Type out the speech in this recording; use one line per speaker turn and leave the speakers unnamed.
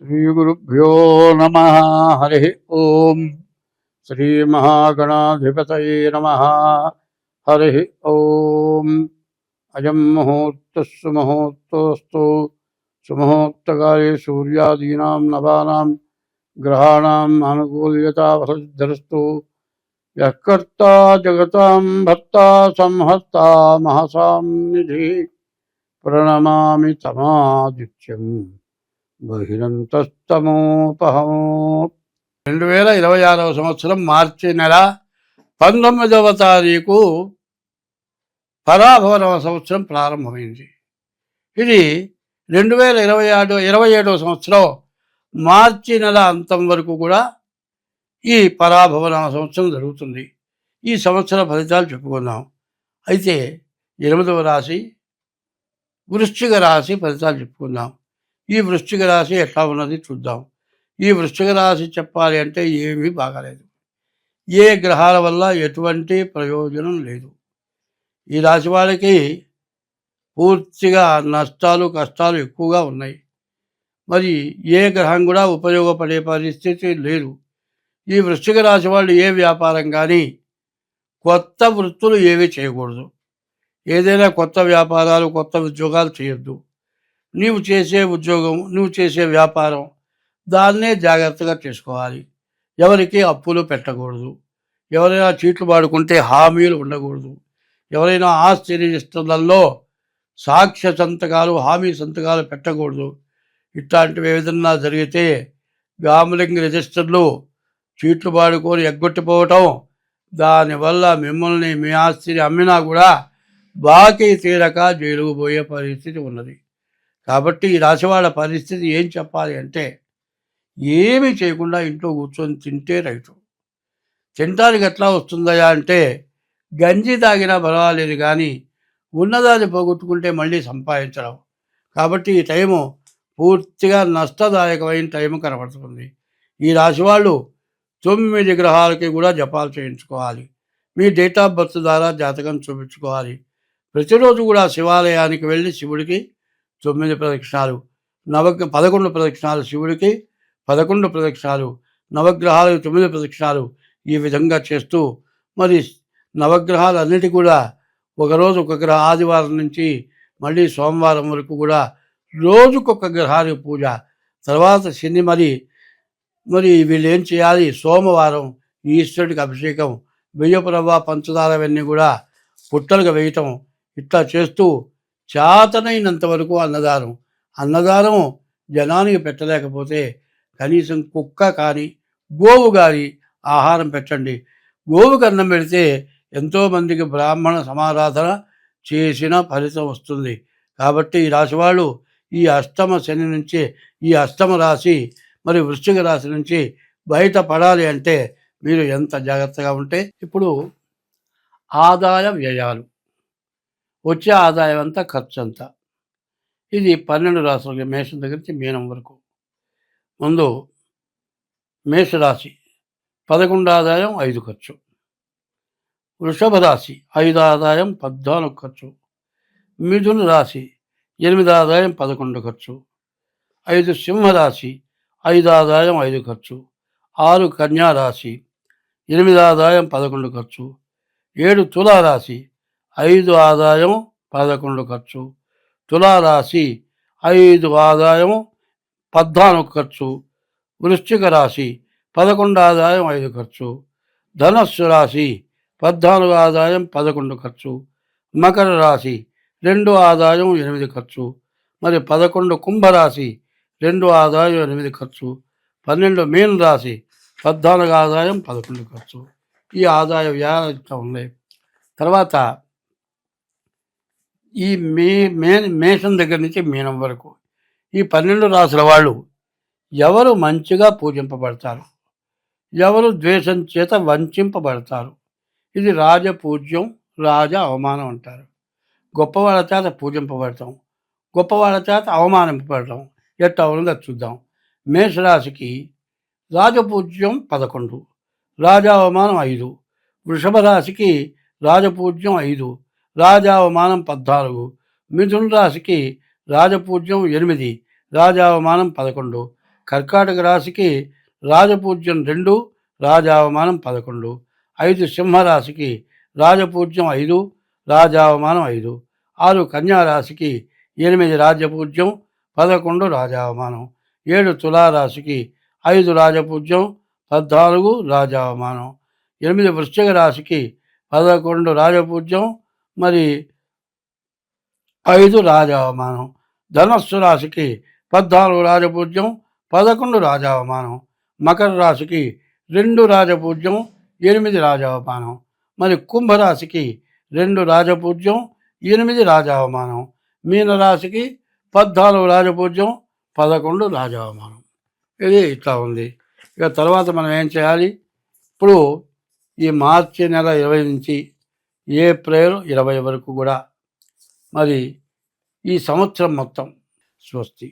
శ్రీగురుభ్యో నమః. హరి ఓం. శ్రీమహాగణాధిపతయే నమః. హరి ఓం. అయం ముహూర్తః సుముహూర్తోస్తు. సుముహూర్తకాలే సూర్యాదీనాం నవానాం గ్రహాణాం అనుకూల్యతా వసద్ధరస్తు. యః కర్తా జగతాం భర్తా సంహర్తా మహసాం నిధి. ప్రణమామి తమాదిత్యం బహిరంతస్తమోపహం. 2026 సంవత్సరం మార్చి నెల 19వ తారీఖు పరాభవనవ సంవత్సరం ప్రారంభమైంది. ఇది 2027 సంవత్సరం మార్చి నెల అంతం వరకు కూడా ఈ పరాభవనవ సంవత్సరం జరుగుతుంది. ఈ సంవత్సర ఫలితాలు చెప్పుకుందాం. అయితే 8వ రాశి వృశ్చిక రాశి ఫలితాలు చెప్పుకుందాం. ఈ వృశ్చిక రాశి ఎట్లా ఉన్నది చూద్దాం. ఈ వృశ్చిక రాశి చెప్పాలి అంటే ఏమీ బాగాలేదు. ఏ గ్రహాల వల్ల ఎటువంటి ప్రయోజనం లేదు. ఈ రాశి వాళ్ళకి పూర్తిగా నష్టాలు కష్టాలు ఎక్కువగా ఉన్నాయి. మరి ఏ గ్రహం కూడా ఉపయోగపడే పరిస్థితి లేదు. ఈ వృశ్చిక రాశి వాళ్ళు ఏ వ్యాపారం కానీ కొత్త వృత్తులు ఏవి చేయకూడదు. ఏదైనా కొత్త వ్యాపారాలు కొత్త ఉద్యోగాలు చేయొద్దు. నీవు చేసే ఉద్యోగం నువ్వు చేసే వ్యాపారం దాన్నే జాగ్రత్తగా చేసుకోవాలి. ఎవరికి అప్పులు పెట్టకూడదు. ఎవరైనా చీట్లు పాడుకుంటే హామీలు ఉండకూడదు. ఎవరైనా ఆస్తి రిజిస్టర్లలో సాక్ష్య సంతకాలు హామీ సంతకాలు పెట్టకూడదు. ఇట్లాంటివి ఏదన్నా జరిగితే గాంబ్లింగ్ రిజిస్టర్లు చీట్లు పాడుకొని ఎగ్గొట్టిపోవటం, దానివల్ల మిమ్మల్ని మీ ఆస్తిని అమ్మినా కూడా బాకీ తీరక జైలుకు పోయే పరిస్థితి ఉన్నది. కాబట్టి ఈ రాశి వాళ్ళ పరిస్థితి ఏం చెప్పాలి అంటే ఏమీ చేయకుండా ఇంట్లో కూర్చొని తింటే రైతు. తినడానికి ఎట్లా వస్తుందయా అంటే గంజి తాగినా పర్వాలేదు, కానీ ఉన్నదాన్ని పోగొట్టుకుంటే మళ్ళీ సంపాదించడం. కాబట్టి ఈ టైము పూర్తిగా నష్టదాయకమైన టైం కనబడుతుంది. ఈ రాశి వాళ్ళు 9 గ్రహాలకి కూడా జపాలు చేయించుకోవాలి. మీ డేట్ ఆఫ్ బర్త్ ద్వారా జాతకం చూపించుకోవాలి. ప్రతిరోజు కూడా శివాలయానికి వెళ్ళి శివుడికి 9 ప్రదక్షిణాలు, 11 ప్రదక్షిణాలు శివుడికి, 11 ప్రదక్షిణాలు నవగ్రహాలకు 9 ప్రదక్షిణాలు, ఈ విధంగా చేస్తూ మరి నవగ్రహాలన్నిటి కూడా ఒకరోజు ఒక గ్రహ ఆదివారం నుంచి మళ్ళీ సోమవారం వరకు కూడా రోజుకొక గ్రహానికి పూజ. తర్వాత శని మరి వీళ్ళు ఏం చేయాలి, సోమవారం ఈశ్వరుడికి అభిషేకం, బియ్యపు రవ్వ పంచదార అవన్నీ కూడా పుట్టలుగా వేయటం. ఇట్లా చేస్తూ చేతనైనంత వరకు అన్నదానం జనానికి పెట్టలేకపోతే కనీసం కుక్క కానీ గోవు కానీ ఆహారం పెట్టండి. గోవుకి అన్నం పెడితే ఎంతోమందికి బ్రాహ్మణ సమారాధన చేసిన ఫలితం వస్తుంది. కాబట్టి ఈ రాశి వాళ్ళు ఈ అష్టమ శని నుంచి, ఈ అష్టమ రాశి మరి వృశ్చిక రాశి నుంచి బయటపడాలి అంటే మీరు ఎంత జాగ్రత్తగా ఉంటే. ఇప్పుడు ఆదాయ వ్యయాలు, వచ్చే ఆదాయం అంతా ఖర్చు అంతా. ఇది 12 రాశులకి, మేషం దగ్గర నుంచి మీనం వరకు. ముందు మేషరాశి 11 ఆదాయం 5 ఖర్చు. వృషభ రాశి 5 ఆదాయం 14 ఖర్చు. మిథున రాశి 8 ఆదాయం 11 ఖర్చు. 5 సింహరాశి 5 ఆదాయం 5 ఖర్చు. 6 కన్యా రాశి 8 ఆదాయం 11 ఖర్చు. 7 తులారాశి 5 ఆదాయం 11 ఖర్చు. తులారాశి 5 ఆదాయం 14 ఖర్చు. వృశ్చిక రాశి 11 ఆదాయం 5 ఖర్చు. ధనస్సు రాశి 14 ఆదాయం 11 ఖర్చు. మకర రాశి 2 ఆదాయం 8 ఖర్చు. మరి 11 కుంభరాశి 2 ఆదాయం 8 ఖర్చు. 12 మీన రాశి 14 ఆదాయం 11 ఖర్చు. ఈ ఆదాయ వ్యయాలు ఉన్నాయి. తర్వాత ఈ మేషం దగ్గర నుంచి మీనం వరకు ఈ 12 రాశుల వాళ్ళు ఎవరు మంచిగా పూజింపబడతారు, ఎవరు ద్వేషం చేత వంచింపబడతారు. ఇది రాజపూజ్యం, రాజ అవమానం అంటారు. గొప్పవాళ్ళ చేత పూజింపబడతాం, గొప్పవాళ్ళ చేత అవమానింపబడటం. ఎట్లా ఉన్నదో చూద్దాం. మేషరాశికి రాజపూజ్యం 11, రాజా అవమానం 5. వృషభ రాశికి రాజపూజ్యం 5, రాజావమానం 14. మిథున రాశికి రాజపూజ్యం 8, రాజావమానం 11. కర్కాటక రాశికి రాజపూజ్యం 2, రాజావమానం 11. 5 సింహరాశికి రాజపూజ్యం 5, రాజావమానం 5. 6 కన్యారాశికి 8 రాజపూజ్యం, 11 రాజావమానం. 7 తులారాశికి 5 రాజపూజ్యం, 14 రాజావమానం. 8 వృశ్చిక రాశికి 11 రాజపూజ్యం, మరి 5 రాజావమానం. ధనస్సు రాశికి 14 రాజపూజ్యం, 11 రాజావమానం. మకర రాశికి 2 రాజపూజ్యం, 8 రాజావమానం. మరి కుంభరాశికి 2 రాజపూజ్యం, 8 రాజావమానం. మీనరాశికి 14 రాజపూజ్యం, 11 రాజావమానం. ఇది ఇట్లా ఉంది. ఇక తర్వాత మనం ఏం చేయాలి? ఇప్పుడు ఈ మార్చి నెల 20 నుంచి ఏప్రిల్ 20 వరకు కూడా మరి ఈ సంవత్సరం మొత్తం స్వస్తి.